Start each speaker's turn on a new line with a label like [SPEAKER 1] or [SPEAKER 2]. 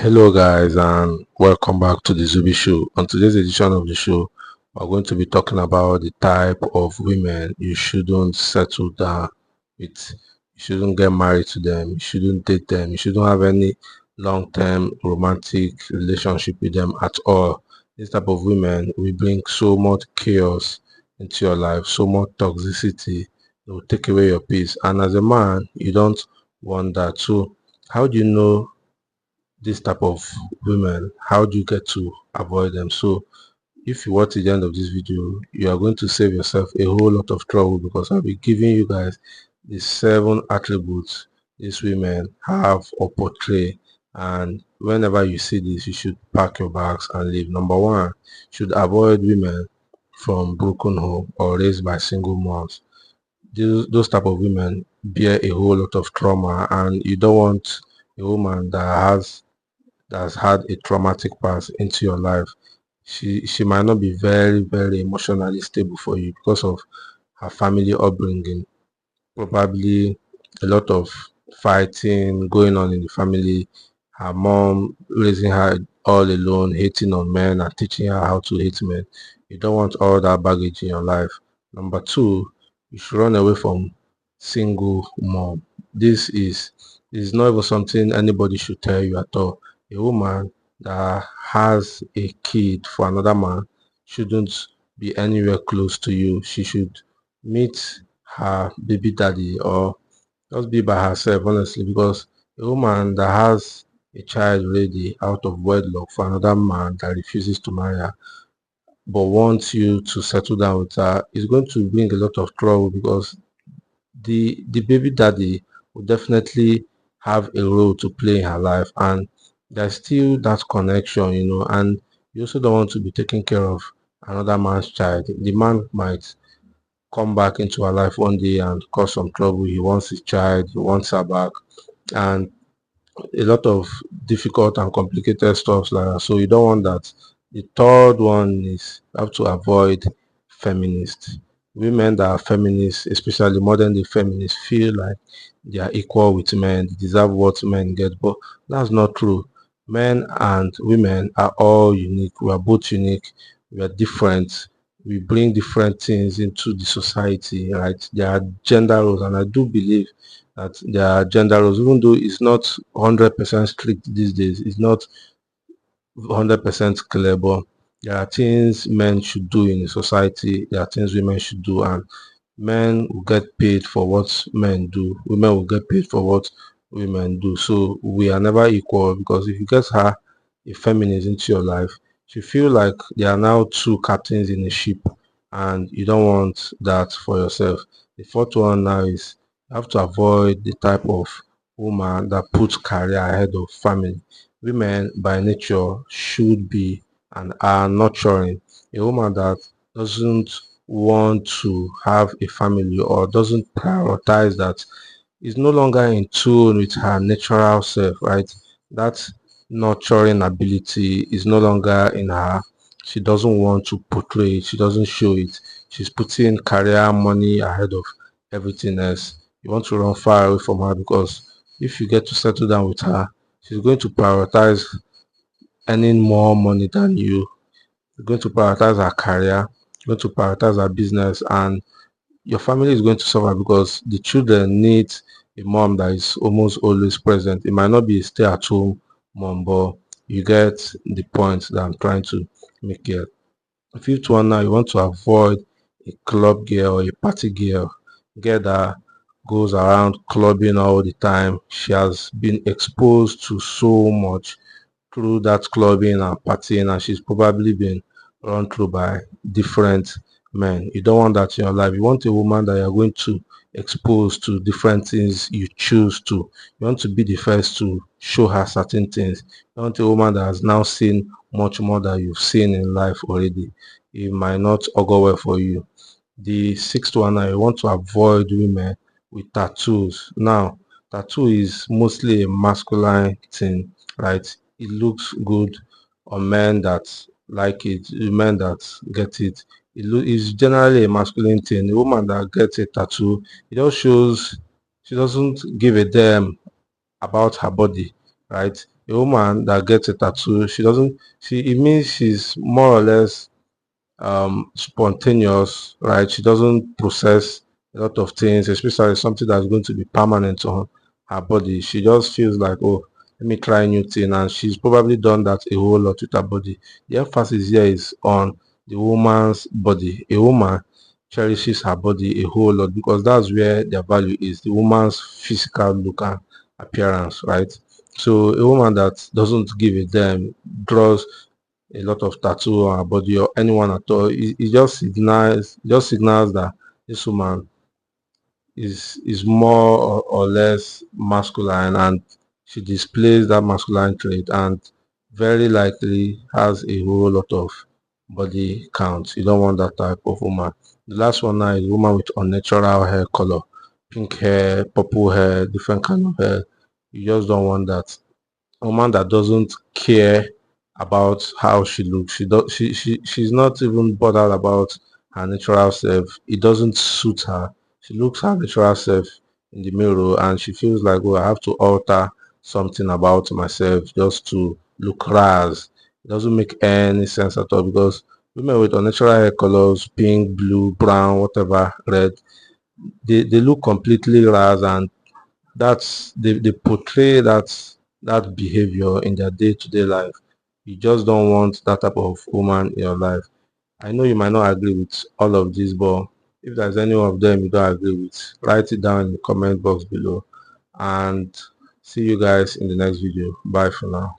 [SPEAKER 1] Hello, guys, and welcome back to the Zubi Show. On today's edition of the show, we're going to be talking about the type of women you shouldn't settle down with. You shouldn't get married to them. You shouldn't date them. You shouldn't have any long-term romantic relationship with them at all. This type of women will bring so much chaos into your life, so much toxicity. It will take away your peace. And as a man, you don't want that. So, how do you know this type of women? How do you get to avoid them? So if you watch to the end of this video, you are going to save yourself a whole lot of trouble, because I'll be giving you guys the 7 attributes these women have or portray. And whenever you see this, you should pack your bags and leave. Number one, you should avoid women from broken home or raised by single moms. Those type of women bear a whole lot of trauma, and you don't want a woman that's had a traumatic past into your life. She might not be very emotionally stable for you because of her family upbringing. Probably a lot of fighting going on in the family. Her mom raising her all alone, hating on men and teaching her how to hate men. You don't want all that baggage in your life. Number two, you should run away from single mom. This is not even something anybody should tell you at all. A woman that has a kid for another man shouldn't be anywhere close to you. She should meet her baby daddy or just be by herself, honestly, because a woman that has a child already out of wedlock for another man that refuses to marry her but wants you to settle down with her is going to bring a lot of trouble, because the baby daddy will definitely have a role to play in her life, and there's still that connection, and you also don't want to be taking care of another man's child. The man might come back into her life one day and cause some trouble. He wants his child, he wants her back, and a lot of difficult and complicated stuff like that. So you don't want that. The third one is you have to avoid feminists. Women that are feminists, especially modern day feminists, feel like they are equal with men, they deserve what men get, but that's not true. Men and women are all unique. We are both unique. We are different. We bring different things into the society, right? There are gender roles, and I do believe that there are gender roles, even though it's not 100% strict these days. It's not 100% clear, but there are things men should do in the society. There are things women should do, and men will get paid for what men do. Women will get paid for what women do. So we are never equal, because if you get her a feminist into your life, you feel like there are now two captains in a ship, and you don't want that for yourself. The fourth one now is you have to avoid the type of woman that puts career ahead of family. Women by nature should be and are nurturing. A woman that doesn't want to have a family or doesn't prioritize that is no longer in tune with her natural self, right? That nurturing ability is no longer in her. She doesn't want to portray it, she doesn't show it. She's putting career, money ahead of everything else. You want to run far away from her, because if you get to settle down with her, she's going to prioritize earning more money than you. You're going to prioritize her career, you're going to prioritize her business, and your family is going to suffer, because the children need a mom that is almost always present. It might not be a stay-at-home mom, but you get the point that I'm trying to make here. The fifth one now, you want to avoid a club girl or a party girl that goes around clubbing all the time. She has been exposed to so much through that clubbing and partying, and she's probably been run through by different men. You don't want that in your life. You want a woman that you're going to expose to different things you choose to. You want to be the first to show her certain things. You want a woman that has now seen much more than you've seen in life already. It might not augur well for you. The sixth one, I want to avoid women with tattoos. Now, tattoo is mostly a masculine thing, right? It looks good on men that like it, men that get it. It's generally a masculine thing. A woman that gets a tattoo, it just shows she doesn't give a damn about her body, right? A woman that gets a tattoo, she doesn't, it means she's more or less spontaneous, right? She doesn't process a lot of things, especially something that's going to be permanent on her body. She just feels like, oh, let me try a new thing, and she's probably done that a whole lot with her body. The emphasis here is on the woman's body. A woman cherishes her body a whole lot because that's where their value is, the woman's physical look and appearance, right? So a woman that doesn't give a damn draws a lot of tattoo on her body or anyone at all, it just signals that this woman is more or less masculine, and she displays that masculine trait and very likely has a whole lot of body count. You don't want that type of woman. The last one now is woman with unnatural hair color, pink hair, purple hair, different kind of hair. You just don't want that. A woman that doesn't care about how she looks. She's not even bothered about her natural self. It doesn't suit her. She looks her natural self in the mirror and she feels like, oh, I have to alter something about myself just to look ras. It doesn't make any sense at all because women with unnatural hair colors, pink, blue, brown, whatever, red, they look completely ras, and they portray that behavior in their day-to-day life. You just don't want that type of woman in your life. I know you might not agree with all of this, but if there's any one of them you don't agree with, write it down in the comment box below, and see you guys in the next video. Bye for now.